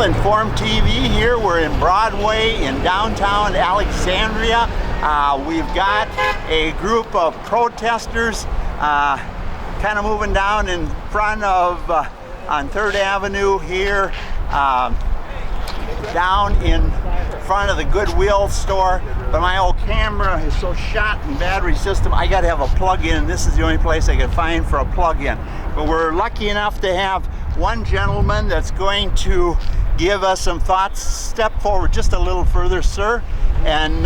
Informed TV here. We're in Broadway in downtown Alexandria. We've got a group of protesters kind of moving down in front of on 3rd Avenue here, down in front of the Goodwill store. But my old camera is so shot in battery system, I got to have a plug-in, and this is the only place I can find for a plug-in. But we're lucky enough to have one gentleman that's going to give us some thoughts. Step forward just a little further, sir, and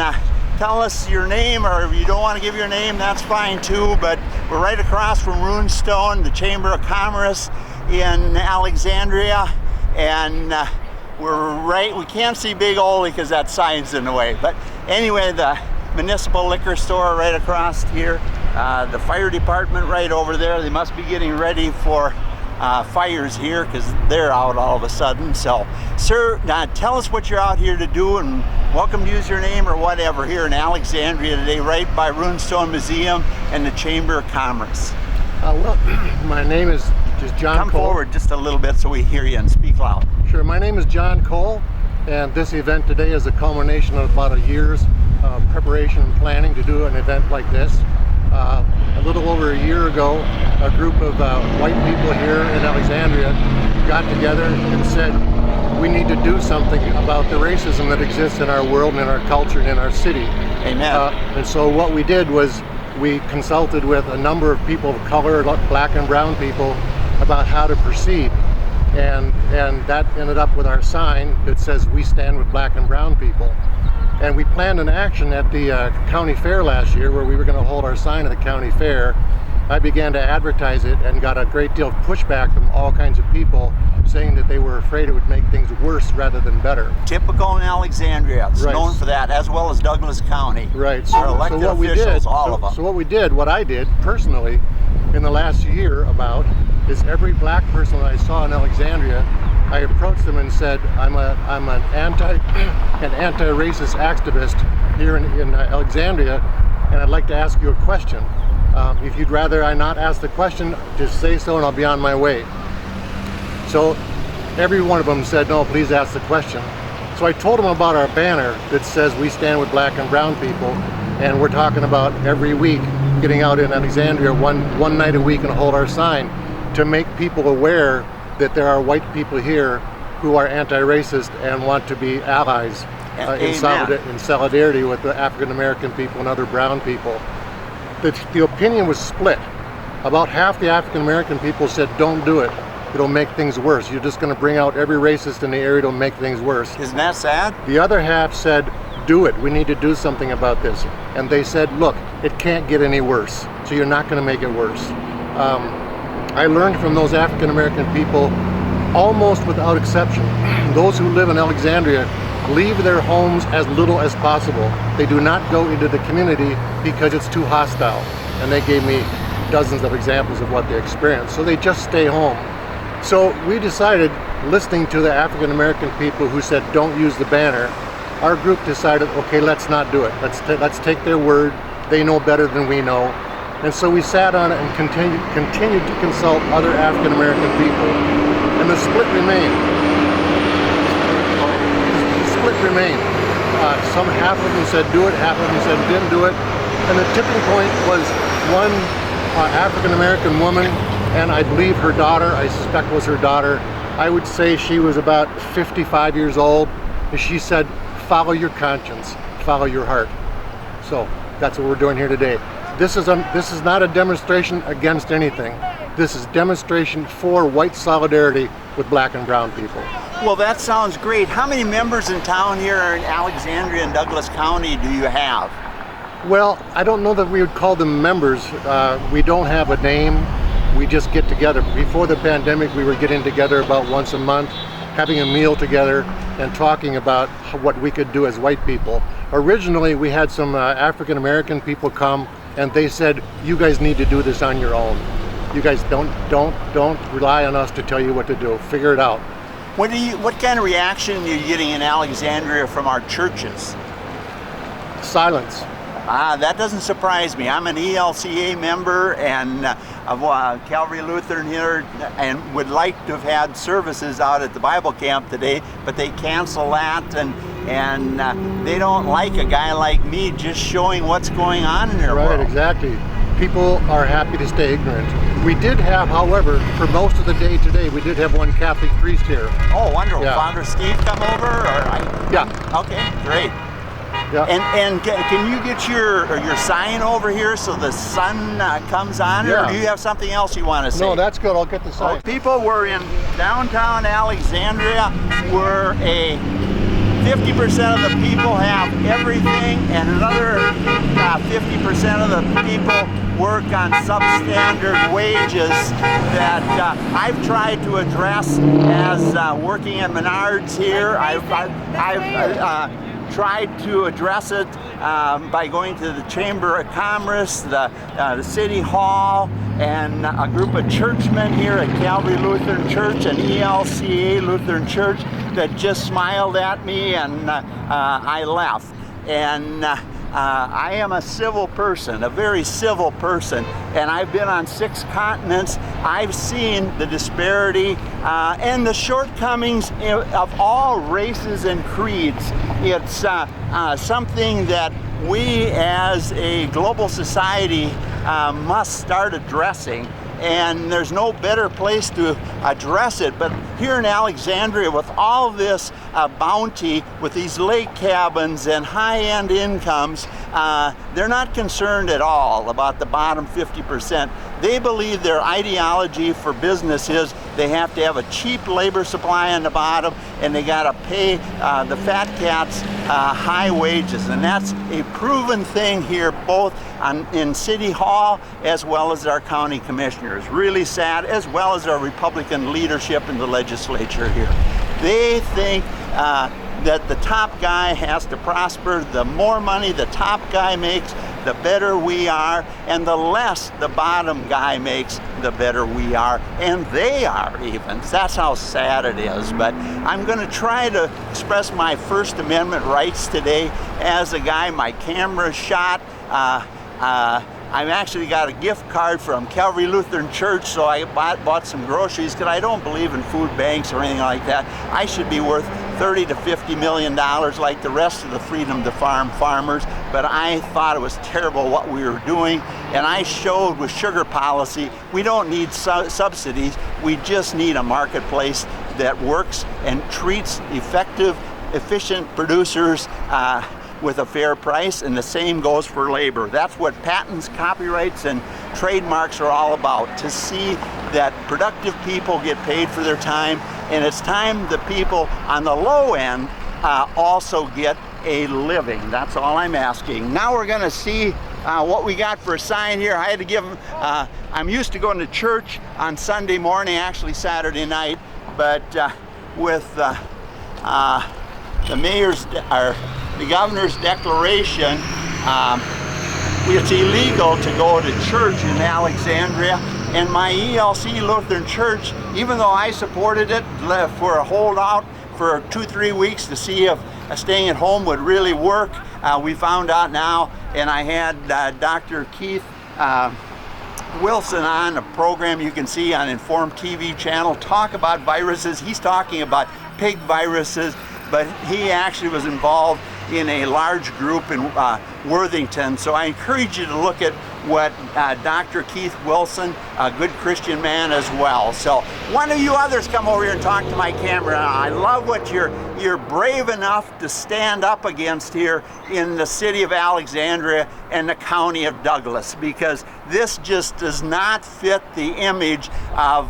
tell us your name, or if you don't want to give your name, that's fine too. But we're right across from Runestone, the Chamber of Commerce in Alexandria, and we can't see Big Ole because that sign's in the way. But anyway, the municipal liquor store right across here, the fire department right over there. They must be getting ready for fires here because they're out all of a sudden. So, sir, tell us what you're out here to do, and welcome to use your name or whatever here in Alexandria today, right by Runestone Museum and the Chamber of Commerce. Well, my name is just John Come Cole. forward just a little bit so we hear you and speak loud. Sure, my name is John Cole, and this event today is a culmination of about a year's preparation and planning to do an event like this. A little over a year ago, a group of white people here in Alexandria got together and said, we need to do something about the racism that exists in our world and in our culture and in our city. Amen. And so what we did was we consulted with a number of people of color, black and brown people, about how to proceed. And that ended up with our sign that says, we stand with black and brown people. And we planned an action at the county fair last year where we were going to hold our sign at the county fair. I began to advertise it and got a great deal of pushback from all kinds of people saying that they were afraid it would make things worse rather than better. Typical in Alexandria. It's known for that, as well as Douglas County. Right. Our elected officials, all of them. So what I did personally in the last year is every black person that I saw in Alexandria, I approached them and said, I'm an anti-racist activist here in Alexandria, and I'd like to ask you a question. If you'd rather I not ask the question, just say so and I'll be on my way. So every one of them said, no, please ask the question. So I told them about our banner that says we stand with black and brown people, and we're talking about every week getting out in Alexandria one night a week and hold our sign to make people aware that there are white people here who are anti-racist and want to be allies in solidarity with the African American people and other brown people. The opinion was split. About half the African American people said, don't do it. It'll make things worse. You're just going to bring out every racist in the area. It'll make things worse. Isn't that sad? The other half said, do it. We need to do something about this. And they said, look, it can't get any worse. So you're not going to make it worse. I learned from those African American people, almost without exception, those who live in Alexandria leave their homes as little as possible. They do not go into the community because it's too hostile. And they gave me dozens of examples of what they experienced. So they just stay home. So we decided, listening to the African American people who said don't use the banner, our group decided, okay, let's not do it. Let's take their word. They know better than we know. And so we sat on it and continued to consult other African American people. And the split remained. Some half of them said do it, half of them said didn't do it. And the tipping point was one African American woman, and I believe her daughter, I suspect was her daughter. I would say she was about 55 years old. And she said, follow your conscience, follow your heart. So that's what we're doing here today. This is not a demonstration against anything. This is demonstration for white solidarity with black and brown people. Well, that sounds great. How many members in town here in Alexandria and Douglas County do you have? Well, I don't know that we would call them members. We don't have a name. We just get together. Before the pandemic, we were getting together about once a month, having a meal together and talking about what we could do as white people. Originally, we had some African American people come, and they said, you guys need to do this on your own. You guys don't rely on us to tell you what to do. Figure it out. What kind of reaction are you getting in Alexandria from our churches? Silence. That doesn't surprise me. I'm an ELCA member and of Calvary Lutheran here, and would like to have had services out at the Bible camp today, but they cancel that, and they don't like a guy like me just showing what's going on in their world. Right, exactly. People are happy to stay ignorant. We did have, however, for most of the day today, we did have one Catholic priest here. Oh, wonderful. Yeah. Father Steve come over? Yeah. Okay, great. Yeah. And can you get your sign over here so the sun comes on, Yeah. or do you have something else you want to say? No, that's good. I'll get the sign. People were in downtown Alexandria where 50% of the people have everything, and another 50% of the people work on substandard wages that I've tried to address as working at Menards here. I've tried to address it by going to the Chamber of Commerce, the City Hall, and a group of churchmen here at Calvary Lutheran Church and ELCA Lutheran Church that just smiled at me, and I left. And I am a civil person, a very civil person, and I've been on 6 continents. I've seen the disparity and the shortcomings of all races and creeds. It's something that we as a global society must start addressing. And there's no better place to address it. But here in Alexandria, with all this bounty, with these lake cabins and high-end incomes, they're not concerned at all about the bottom 50%. They believe their ideology for business is they have to have a cheap labor supply on the bottom, and they got to pay the fat cats high wages. And that's a proven thing here, both in City Hall as well as our county commissioners. Really sad, as well as our Republican leadership in the legislature here. They think that the top guy has to prosper. The more money the top guy makes, the better we are, and the less the bottom guy makes, the better we are, and they are even. That's how sad it is. But I'm going to try to express my First Amendment rights today as a guy. My camera's shot. I've actually got a gift card from Calvary Lutheran Church, so I bought some groceries because I don't believe in food banks or anything like that. I should be worth $30 to $50 million like the rest of the Freedom to Farm farmers, but I thought it was terrible what we were doing, and I showed with sugar policy we don't need subsidies, we just need a marketplace that works and treats effective, efficient producers with a fair price, and the same goes for labor. That's what patents, copyrights, and trademarks are all about, to see that productive people get paid for their time, and it's time the people on the low end also get a living. That's all I'm asking. Now we're gonna see what we got for a sign here. I had to give them, I'm used to going to church on Sunday morning, actually Saturday night, but with the mayor's, or the governor's declaration, it's illegal to go to church in Alexandria. And my ELC Lutheran Church, even though I supported it for a holdout for 2-3 weeks to see if staying at home would really work, we found out now, and I had Dr. Keith Wilson on a program you can see on Informed TV channel talk about viruses. He's talking about pig viruses, but he actually was involved in a large group in Worthington. So I encourage you to look at what Dr. Keith Wilson, a good Christian man as well. So one of you others come over here and talk to my camera. I love what you're brave enough to stand up against here in the city of Alexandria and the county of Douglas, because this just does not fit the image of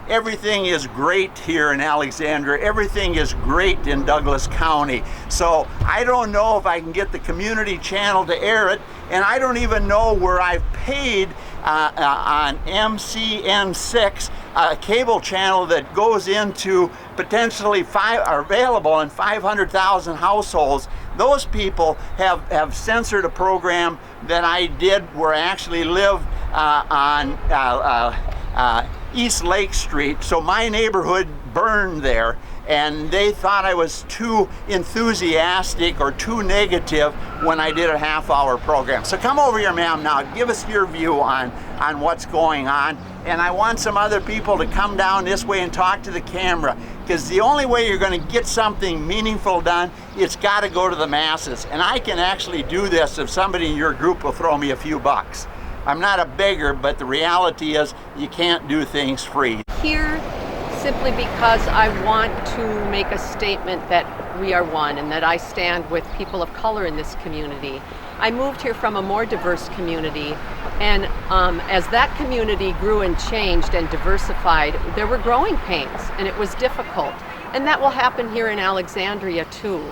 everything is great here in Alexandria. Everything is great in Douglas County. So I don't know if I can get the community channel to air it, and I don't even know where I've paid on MCN6, a cable channel that goes into potentially available in 500,000 households. Those people have censored a program that I did where I actually live on East Lake Street. So my neighborhood burned there, and they thought I was too enthusiastic or too negative when I did a half-hour program. So come over here, ma'am, now give us your view on what's going on. And I want some other people to come down this way and talk to the camera, because the only way you're going to get something meaningful done, it's got to go to the masses. And I can actually do this if somebody in your group will throw me a few bucks. I'm not a beggar, but the reality is you can't do things free. Here simply because I want to make a statement that we are one and that I stand with people of color in this community. I moved here from a more diverse community, and as that community grew and changed and diversified, there were growing pains and it was difficult. And that will happen here in Alexandria too.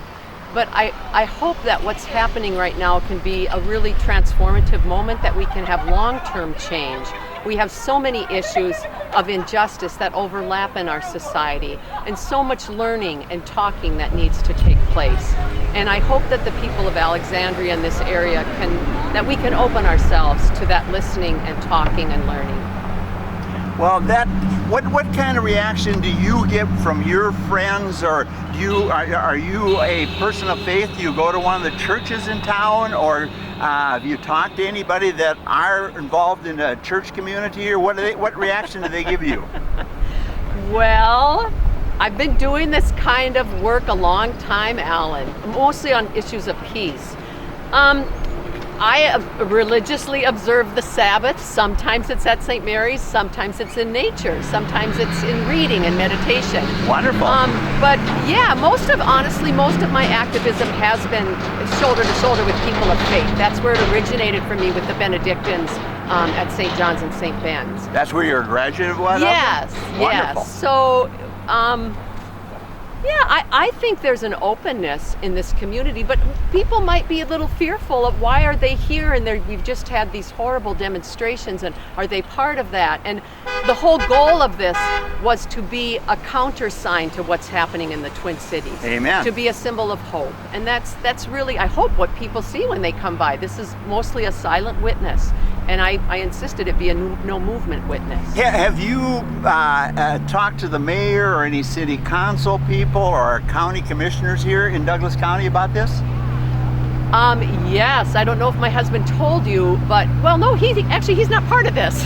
But I hope that what's happening right now can be a really transformative moment, that we can have long-term change. We have so many issues of injustice that overlap in our society, and so much learning and talking that needs to take place. And I hope that the people of Alexandria in this area that we can open ourselves to that listening and talking and learning. Well, what kind of reaction do you get from your friends, or are you a person of faith? Do you go to one of the churches in town, or have you talked to anybody that are involved in a church community, or what reaction do they give you? Well, I've been doing this kind of work a long time, Alan, mostly on issues of peace. I religiously observe the Sabbath. Sometimes it's at St. Mary's, sometimes it's in nature, sometimes it's in reading and meditation. Wonderful. But yeah, honestly, most of my activism has been shoulder to shoulder with people of faith. That's where it originated for me with the Benedictines at St. John's and St. Ben's. That's where your graduate was? Yes, Wonderful. yes. So, yeah, I think there's an openness in this community, but people might be a little fearful of why are they here, and we've just had these horrible demonstrations, and are they part of that? And the whole goal of this was to be a countersign to what's happening in the Twin Cities. Amen. To be a symbol of hope. And that's really, I hope, what people see when they come by. This is mostly a silent witness. And I insisted it be a no movement witness. Yeah, have you talked to the mayor or any city council people or county commissioners here in Douglas County about this? Yes, I don't know if my husband told you, but, well, no, he's not part of this.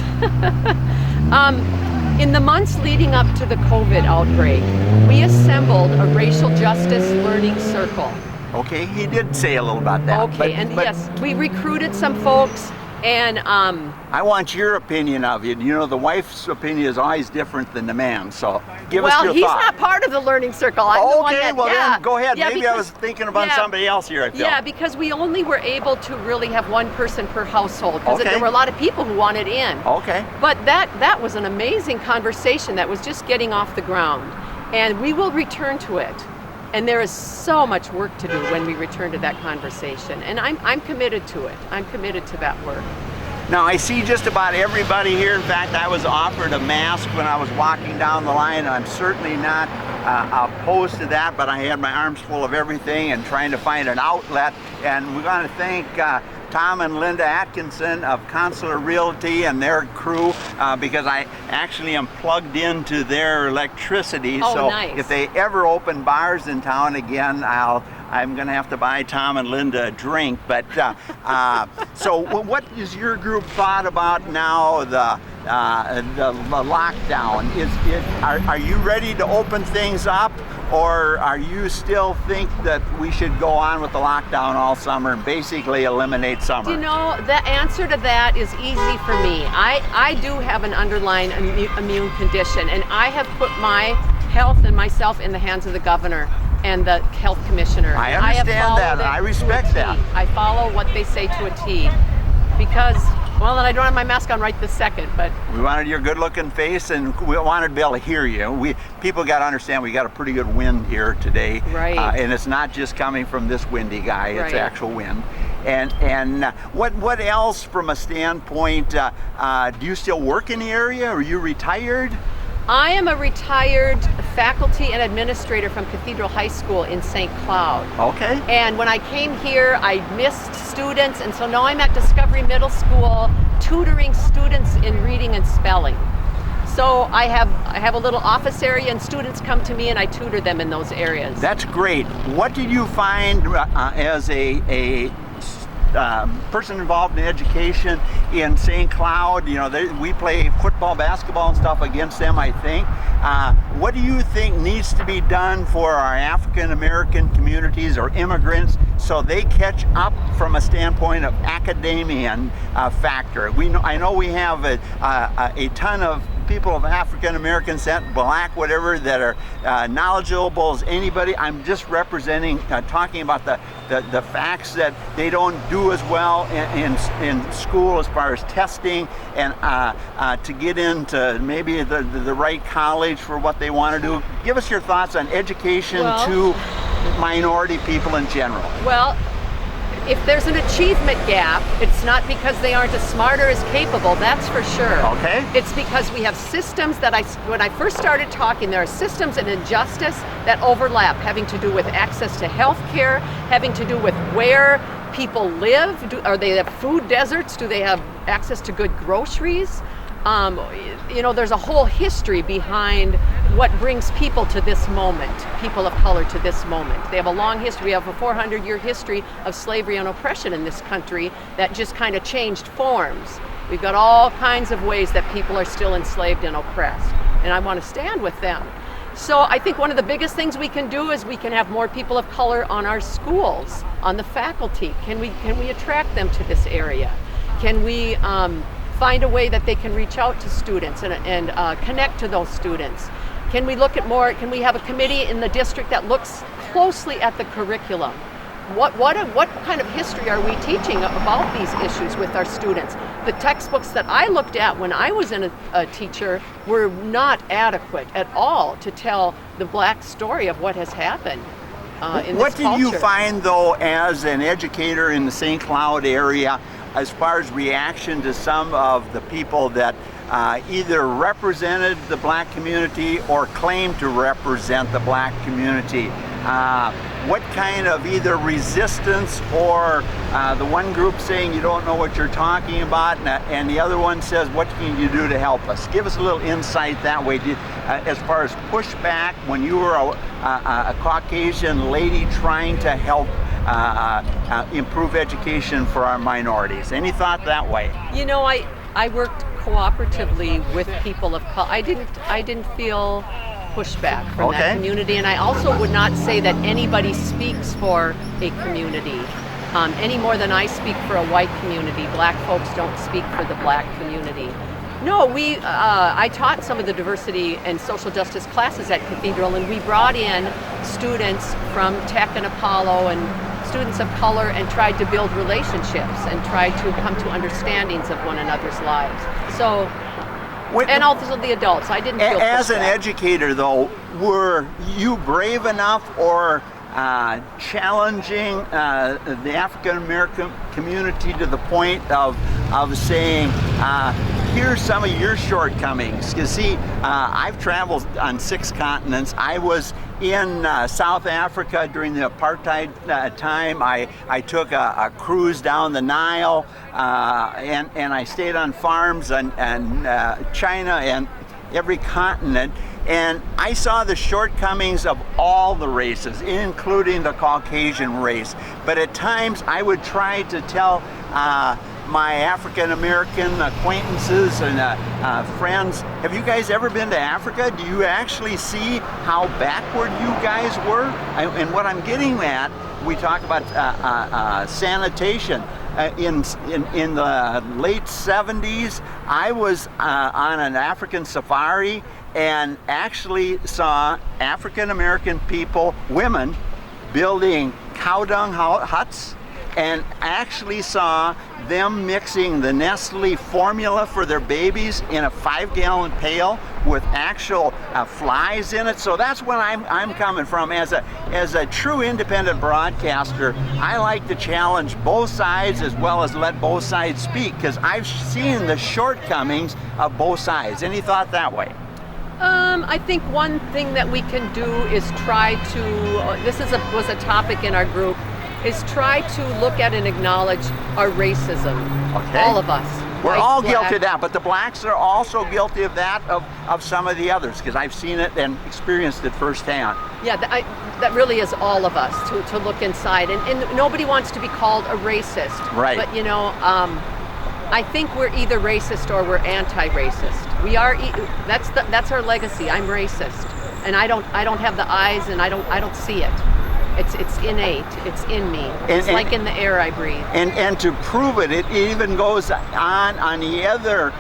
In the months leading up to the COVID outbreak, we assembled a racial justice learning circle. Okay, he did say a little about that. Okay, yes, we recruited some folks. And I want your opinion of it. You know, the wife's opinion is always different than the man, so give us your thought. Well, he's not part of the learning circle. I'm the one that, then go ahead. Yeah, Maybe I was thinking about somebody else here, I feel. Yeah, because we only were able to really have one person per household, because there were a lot of people who wanted in. Okay. But that was an amazing conversation that was just getting off the ground. And we will return to it. And there is so much work to do when we return to that conversation. And I'm committed to it. I'm committed to that work. Now, I see just about everybody here. In fact, I was offered a mask when I was walking down the line. I'm certainly not opposed to that, but I had my arms full of everything and trying to find an outlet. And we want to thank Tom and Linda Atkinson of Consular Realty and their crew, because I actually am plugged into their electricity. Oh, so nice. If they ever open bars in town again, I'm going to have to buy Tom and Linda a drink. But so what is your group thought about now the lockdown? Are you ready to open things up, or are you still think that we should go on with the lockdown all summer and basically eliminate summer? You know, the answer to that is easy for me. I do have an underlying immune condition, and I have put my health and myself in the hands of the governor and the health commissioner. I understand that, and I respect that. I follow what they say to a T, because, well, and I don't have my mask on right this second, but we wanted your good-looking face, and we wanted to be able to hear you. People got to understand we got a pretty good wind here today, right? And it's not just coming from this windy guy; it's right. Actual wind. And what else from a standpoint? Do you still work in the area? Are you retired? I am a retired faculty and administrator from Cathedral High School in St. Cloud. Okay. And when I came here, I missed students, and so now I'm at Discovery Middle School tutoring students in reading and spelling. So I have a little office area, and students come to me, and I tutor them in those areas. That's great. What did you find as a person involved in education in St. Cloud? You know, we play football, basketball, and stuff against them, I think. What do you think needs to be done for our African American communities or immigrants so they catch up from a standpoint of academia factor? I know we have a ton of people of African American descent, black, whatever, that are knowledgeable as anybody. I'm just representing, talking about the facts that they don't do as well in school as far as testing and to get into maybe the right college for what they want to do. Give us your thoughts on education to minority people in general. Well, if there's an achievement gap, it's not because they aren't as smart or as capable, that's for sure. Okay. It's because we have systems that when I first started talking, there are systems and injustice that overlap, having to do with access to health care, having to do with where people live. Are they have food deserts? Do they have access to good groceries? You know, there's a whole history behind what brings people to this moment, people of color to this moment. They have a long history. We have a 400-year history of slavery and oppression in this country that just kind of changed forms. We've got all kinds of ways that people are still enslaved and oppressed, and I want to stand with them. So I think one of the biggest things we can do is we can have more people of color on our schools, on the faculty. Can we attract them to this area? Can we find a way that they can reach out to students and connect to those students? Can we look at more, can we have a committee in the district that looks closely at the curriculum? What kind of history are we teaching about these issues with our students? The textbooks that I looked at when I was a teacher were not adequate at all to tell the black story of what has happened in this culture. What did you find, though, as an educator in the St. Cloud area, as far as reaction to some of the people that either represented the black community or claimed to represent the black community? What kind of either resistance or the one group saying you don't know what you're talking about, and the other one says, what can you do to help us? Give us a little insight that way. As far as pushback when you were a Caucasian lady trying to help improve education for our minorities. Any thought that way? You know, I worked cooperatively with people of color. I didn't feel pushback from that community, and I also would not say that anybody speaks for a community any more than I speak for a white community. Black folks don't speak for the black community. No, I taught some of the diversity and social justice classes at Cathedral, and we brought in students from Tech and Apollo and students of color and tried to build relationships and tried to come to understandings of one another's lives. So, and also the adults. I didn't feel as an pushback. Educator, though, were you brave enough or challenging the African American community to the point of saying, here's some of your shortcomings? You see, I've traveled on 6 continents. I was in South Africa during the apartheid time. I took a cruise down the Nile, and I stayed on farms in China and every continent. And I saw the shortcomings of all the races, including the Caucasian race. But at times I would try to tell my African American acquaintances and friends, have you guys ever been to Africa? Do you actually see how backward you guys were? And what I'm getting at, we talk about sanitation. In the late 70s, I was on an African safari and actually saw African American people, women, building cow dung huts, and actually saw them mixing the Nestle formula for their babies in a 5-gallon pail with actual flies in it. So that's what I'm coming from. As a true independent broadcaster, I like to challenge both sides as well as let both sides speak, because I've seen the shortcomings of both sides. Any thought that way? I think one thing that we can do is try to, this was a topic in our group, is try to look at and acknowledge our racism, all of us. We're white, all black. guilty of that, but the blacks are also guilty of that, of some of the others, because I've seen it and experienced it firsthand. Yeah, that really is all of us to look inside, and nobody wants to be called a racist. Right. But I think we're either racist or we're anti-racist. We are. That's our legacy. I'm racist, and I don't have the eyes, and I don't see it. It's innate. It's in me. It's like in the air I breathe. And to prove it, it even goes on the other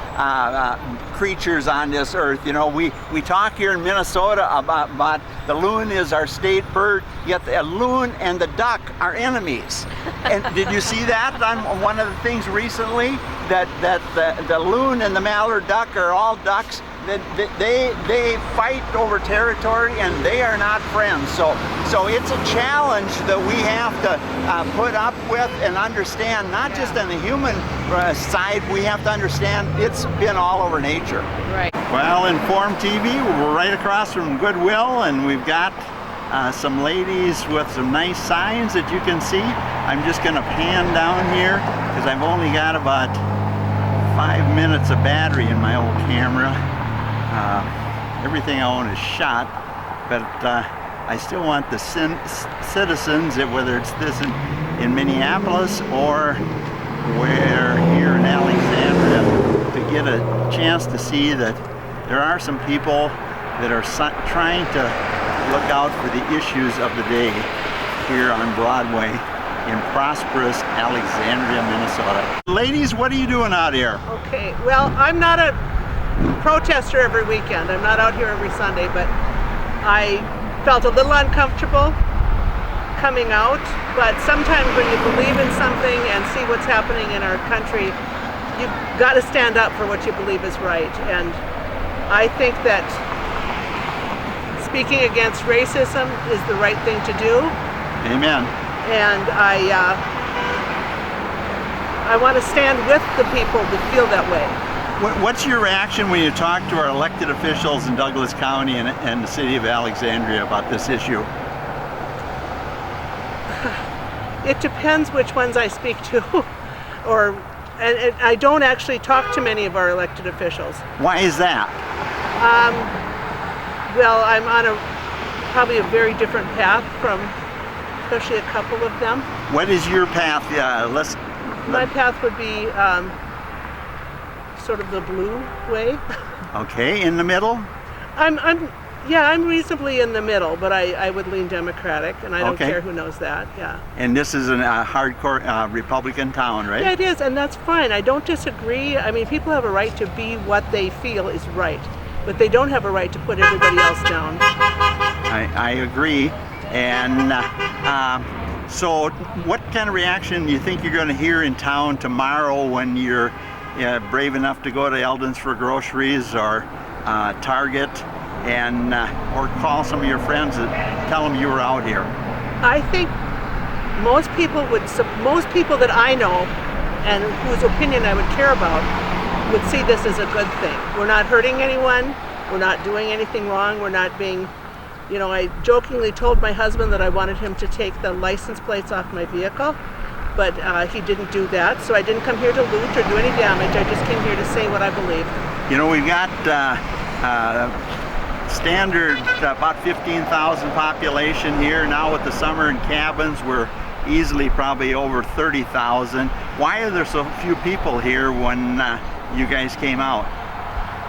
creatures on this earth. We talk here in Minnesota about the loon is our state bird, yet the loon and the duck are enemies. And did you see that on one of the things recently? That the loon and the mallard duck are all ducks. They fight over territory, and they are not friends. So it's a challenge that we have to put up with and understand. Not just on the human side, we have to understand it's been all over nature. Right. Well, Inform TV, we're right across from Goodwill, and we've got some ladies with some nice signs that you can see. I'm just going to pan down here because I've only got about 5 minutes of battery in my old camera. Everything I own is shot, but I still want the citizens, whether it's this in Minneapolis or where here in Alexandria, to get a chance to see that there are some people that are trying to look out for the issues of the day here on Broadway in prosperous Alexandria, Minnesota. Ladies, what are you doing out here? Okay, well, I'm not a protester every weekend. I'm not out here every Sunday, but I felt a little uncomfortable coming out. But sometimes when you believe in something and see what's happening in our country, you've got to stand up for what you believe is right. And I think that speaking against racism is the right thing to do. Amen. And I want to stand with the people that feel that way. What's your reaction when you talk to our elected officials in Douglas County and the city of Alexandria about this issue? It depends which ones I speak to, and I don't actually talk to many of our elected officials. Why is that? Well, I'm on probably a very different path from especially a couple of them. What is your path? My path would be sort of the blue way. Okay, in the middle? I'm reasonably in the middle, but I would lean Democratic, and I don't care who knows that. Yeah. And this is a hardcore Republican town, right? Yeah, it is, and that's fine. I don't disagree. I mean, people have a right to be what they feel is right, but they don't have a right to put everybody else down. I agree. And so what kind of reaction do you think you're going to hear in town tomorrow when you're brave enough to go to Eldon's for groceries or Target and or call some of your friends and tell them you were out here? I think most people that I know and whose opinion I would care about would see this as a good thing. We're not hurting anyone. We're not doing anything wrong. We're not being, I jokingly told my husband that I wanted him to take the license plates off my vehicle, but he didn't do that. So I didn't come here to loot or do any damage. I just came here to say what I believe. We've got standard about 15,000 population here. Now with the summer and cabins, we're easily probably over 30,000. Why are there so few people here when you guys came out?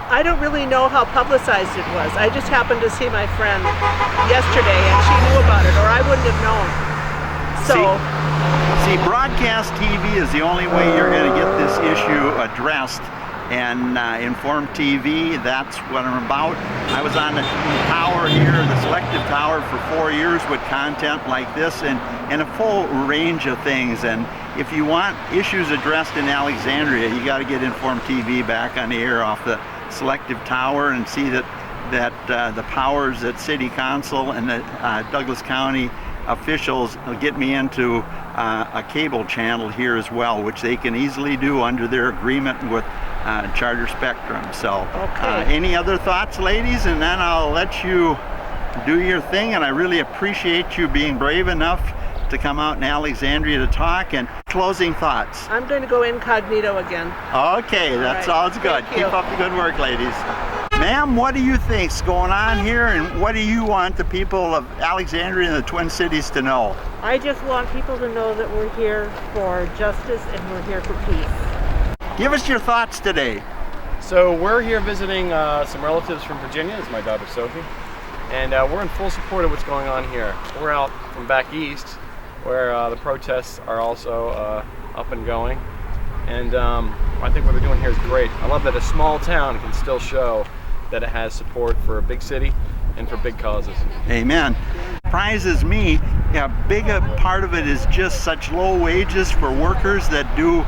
I don't really know how publicized it was. I just happened to see my friend yesterday and she knew about it, or I wouldn't have known. See, broadcast TV is the only way you're going to get this issue addressed. And Inform TV, that's what I'm about. I was on the tower here, the Selective Tower, for 4 years with content like this and a full range of things. And if you want issues addressed in Alexandria, you got to get Inform TV back on the air off the Selective Tower and see that the powers at City Council and the Douglas County officials will get me into a cable channel here as well, which they can easily do under their agreement with Charter Spectrum. So any other thoughts, ladies? And then I'll let you do your thing, and I really appreciate you being brave enough to come out in Alexandria to talk, and closing thoughts. I'm going to go incognito again. Okay, that right. sounds good. Thank you. Keep up the good work, ladies. Ma'am, what do you think's going on here, and what do you want the people of Alexandria and the Twin Cities to know? I just want people to know that we're here for justice and we're here for peace. Give us your thoughts today. So we're here visiting some relatives from Virginia. This is my daughter Sophie, and we're in full support of what's going on here. We're out from back east where the protests are also up and going, and I think what they're doing here is great. I love that a small town can still show that it has support for a big city and for big causes. Amen. Surprises me, a big part of it is just such low wages for workers that do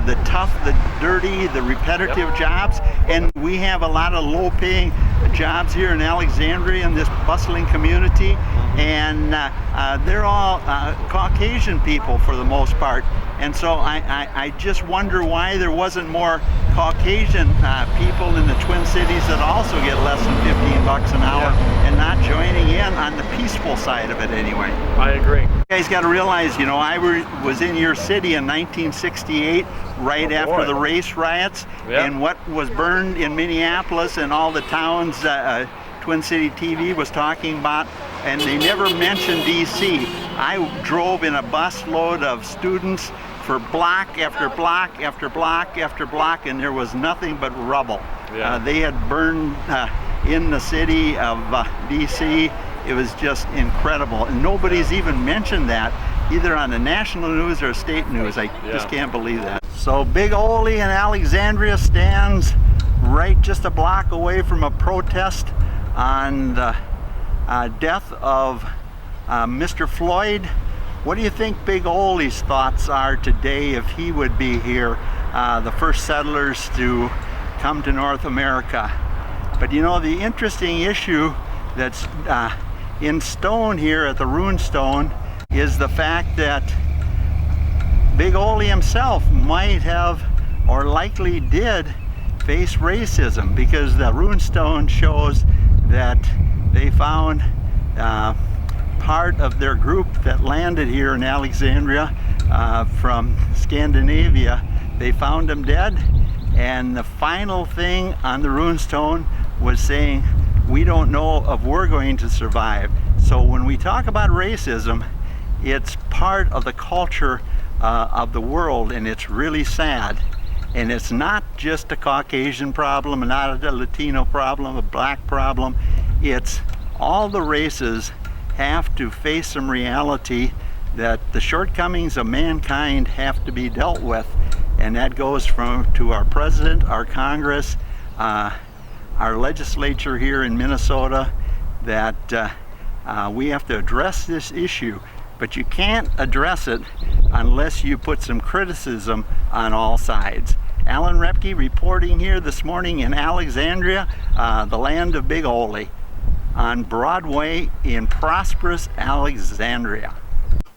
the tough, the dirty, the repetitive jobs, and we have a lot of low-paying jobs here in Alexandria in this bustling community, and they're all Caucasian people for the most part, and so I just wonder why there wasn't more Caucasian people in the Twin Cities that also get less than $15 an hour and not joining in on the peaceful side of it anyway. I agree. You guys got to realize, you know, I was in your city in 1968, right after the race riots, and what was burned in Minneapolis and all the towns Twin City TV was talking about, and they never mentioned DC. I drove in a bus load of students for block after block after block after block, and there was nothing but rubble. They had burned in the city of DC. It was just incredible, and nobody's even mentioned that either on the national news or state news. I just can't believe that. So Big Ole in Alexandria stands right just a block away from a protest on the death of Mr. Floyd. What do you think Big Ole's thoughts are today if he would be here, the first settlers to come to North America? But you know, the interesting issue that's in stone here at the Rune Stone is the fact that Big Ole himself might have, or likely did, face racism, because the Rune Stone shows that they found part of their group that landed here in Alexandria from Scandinavia. They found them dead, and the final thing on the Rune Stone was saying, we don't know if we're going to survive. So when we talk about racism, it's part of the culture of the world, and it's really sad. And it's not just a Caucasian problem, not a Latino problem, a black problem. It's all the races have to face some reality that the shortcomings of mankind have to be dealt with. And that goes to our president, our Congress, our legislature here in Minnesota, that we have to address this issue. But you can't address it unless you put some criticism on all sides. Alan Repke reporting here this morning in Alexandria, the land of Big Ole, on Broadway in prosperous Alexandria.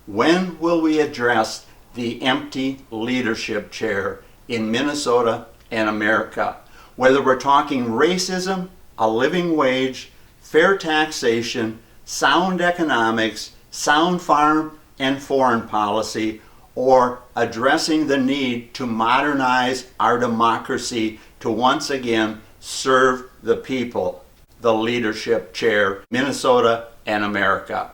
When will we address the empty leadership chair in Minnesota and America? Whether we're talking racism, a living wage, fair taxation, sound economics, sound farm and foreign policy, or addressing the need to modernize our democracy to once again serve the people, the leadership chair, Minnesota and America.